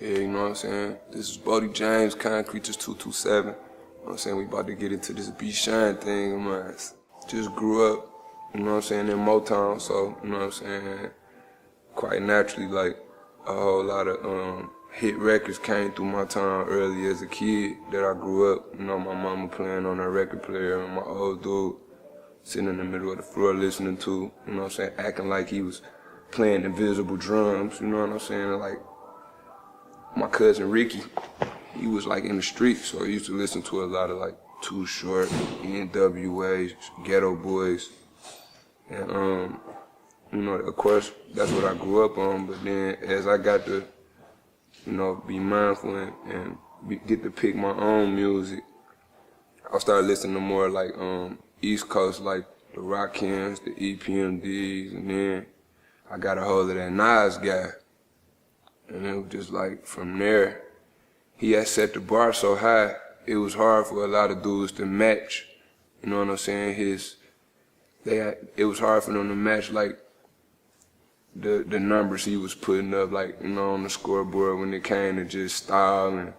Yeah, you know what I'm saying? This is Boldy James, Concrete, just 227. You know what I'm saying? We about to get into this Be Shine thing of mine. Just grew up, you know what I'm saying, in Motown, so, you know what I'm saying, quite naturally, like, a whole lot of hit records came through my town early as a kid that I grew up. You know, my mama playing on her record player and my old dude sitting in the middle of the floor listening to, you know what I'm saying, acting like he was playing invisible drums, you know what I'm saying? Like, my cousin Ricky, he was like in the streets, so he used to listen to a lot of like Too Short, NWA, Ghetto Boys, and you know, of course, that's what I grew up on, but then as I got to, you know, be mindful and get to pick my own music, I started listening to more like East Coast, like the Rakims, the EPMDs, and then I got a hold of that Nas guy. And it was just like, from there, he had set the bar so high, it was hard for a lot of dudes to match, you know what I'm saying, it was hard for them to match like the numbers he was putting up, like, you know, on the scoreboard when it came to just style and,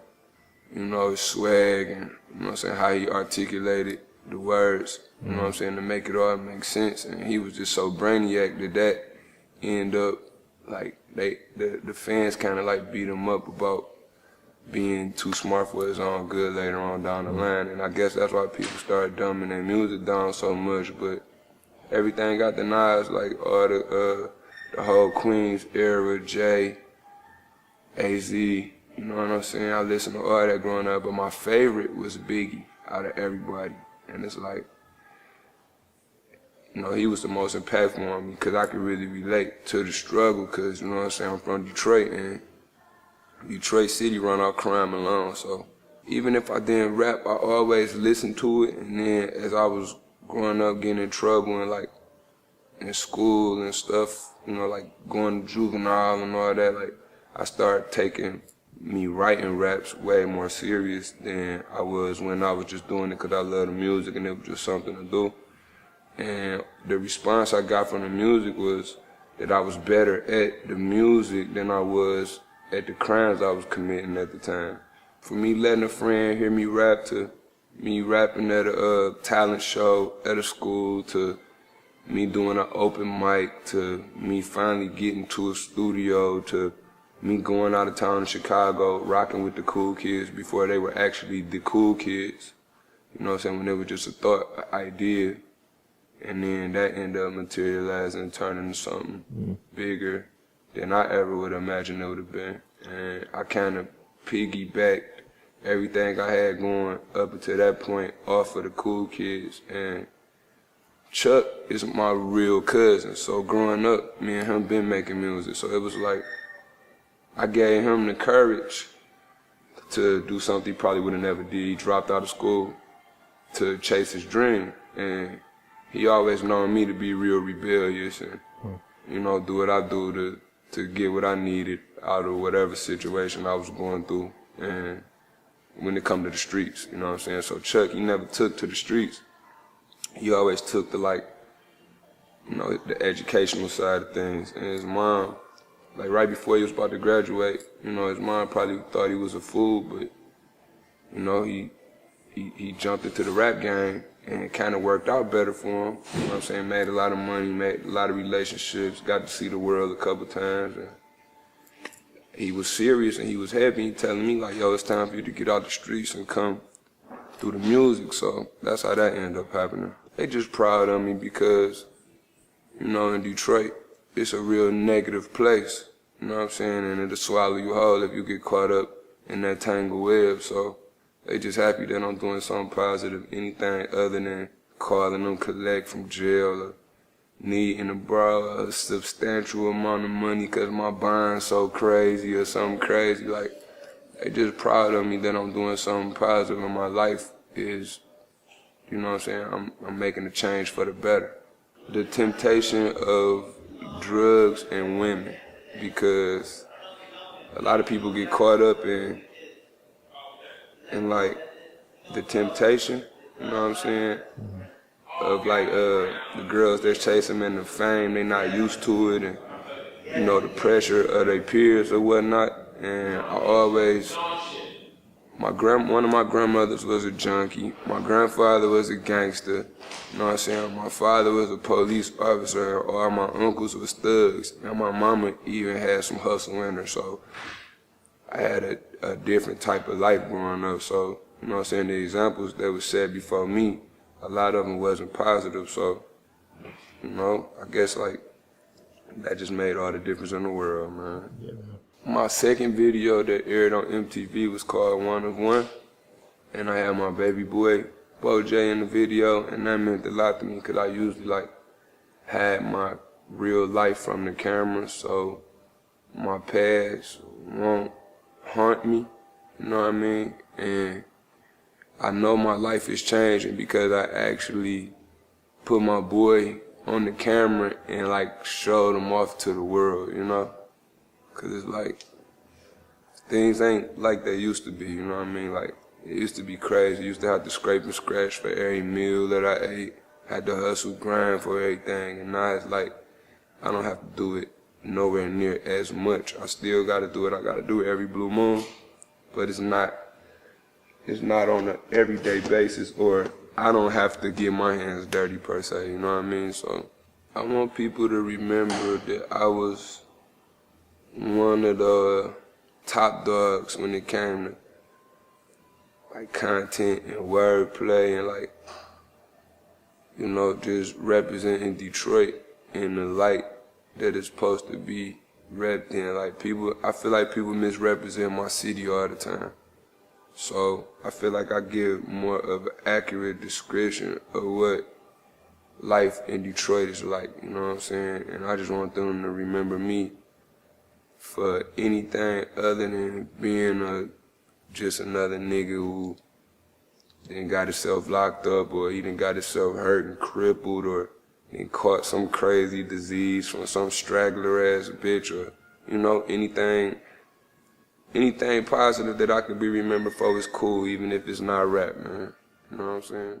you know, his swag and, you know what I'm saying, how he articulated the words, you know what I'm saying, to make it all make sense. And he was just so brainiac that ended up, like, the fans kind of like beat him up about being too smart for his own good later on down the line. And I guess that's why people started dumbing their music down so much. But everything got the Nas, like all the whole Queens era, Jay, AZ, you know what I'm saying? I listened to all that growing up, but my favorite was Biggie out of everybody. And it's like, you know, he was the most impactful on me because I could really relate to the struggle because, you know what I'm saying, I'm from Detroit and Detroit City run off crime alone. So even if I didn't rap, I always listened to it. And then as I was growing up, getting in trouble and like in school and stuff, you know, like going to juvenile and all that, like I started taking me writing raps way more serious than I was when I was just doing it because I love the music and it was just something to do. And the response I got from the music was that I was better at the music than I was at the crimes I was committing at the time. For me letting a friend hear me rap to me rapping at a talent show at a school to me doing an open mic to me finally getting to a studio to me going out of town in Chicago rocking with the cool kids before they were actually the cool kids. You know what I'm saying? When they were just a thought, an idea. And then that ended up materializing and turning into something bigger than I ever would imagine it would have been. And I kind of piggybacked everything I had going up until that point off of the cool kids. And Chuck is my real cousin. So growing up, me and him been making music. So it was like, I gave him the courage to do something he probably would have never did. He dropped out of school to chase his dream. And he always known me to be real rebellious and, you know, do what I do to get what I needed out of whatever situation I was going through. And when it come to the streets, you know what I'm saying? So Chuck, he never took to the streets. He always took to like, you know, the educational side of things. And his mom, like right before he was about to graduate, you know, his mom probably thought he was a fool, but, you know, he jumped into the rap game and it kind of worked out better for him. You know what I'm saying? Made a lot of money, made a lot of relationships, got to see the world a couple times. And he was serious and he was happy. He telling me like, yo, it's time for you to get out the streets and come through the music. So that's how that ended up happening. They just proud of me because, you know, in Detroit, it's a real negative place. You know what I'm saying? And it'll swallow you whole if you get caught up in that tangled web. So they just happy that I'm doing something positive, anything other than calling them collect from jail or needing to borrow a substantial amount of money because my bond's so crazy or something crazy. Like, they just proud of me that I'm doing something positive in my life is, you know what I'm saying, I'm making a change for the better. The temptation of drugs and women, because a lot of people get caught up in like the temptation, you know what I'm saying, of like the girls that's chasing them and the fame, they not used to it, and you know the pressure of their peers or whatnot, and I always, one of my grandmothers was a junkie, my grandfather was a gangster, you know what I'm saying, my father was a police officer, and all my uncles was thugs, and my mama even had some hustle in her, so I had a different type of life growing up, so, you know what I'm saying, the examples that were set before me, a lot of them wasn't positive, so, you know, I guess like, that just made all the difference in the world, man. Yeah. My second video that aired on MTV was called One of One, and I had my baby boy, Boldy, in the video, and that meant a lot to me because I usually like had my real life from the camera, so my past won't haunt me, you know what I mean? And I know my life is changing because I actually put my boy on the camera and like showed him off to the world, you know? Cause it's like, things ain't like they used to be, you know what I mean? Like, it used to be crazy. I used to have to scrape and scratch for every meal that I ate, had to hustle, grind for everything, and now it's like, I don't have to do it nowhere near as much. I still gotta do it, I gotta do it every blue moon, but it's not on an everyday basis, or I don't have to get my hands dirty per se, you know what I mean? So I want people to remember that I was one of the top dogs when it came to like content and wordplay and like, you know, just representing Detroit in the light that it's supposed to be repped in. Like I feel like people misrepresent my city all the time. So I feel like I give more of an accurate description of what life in Detroit is like, you know what I'm saying? And I just want them to remember me for anything other than being just another nigga who then got himself locked up, or he done got himself hurt and crippled, or then caught some crazy disease from some straggler ass bitch, or, you know, anything positive that I could be remembered for is cool, even if it's not rap, man. You know what I'm saying?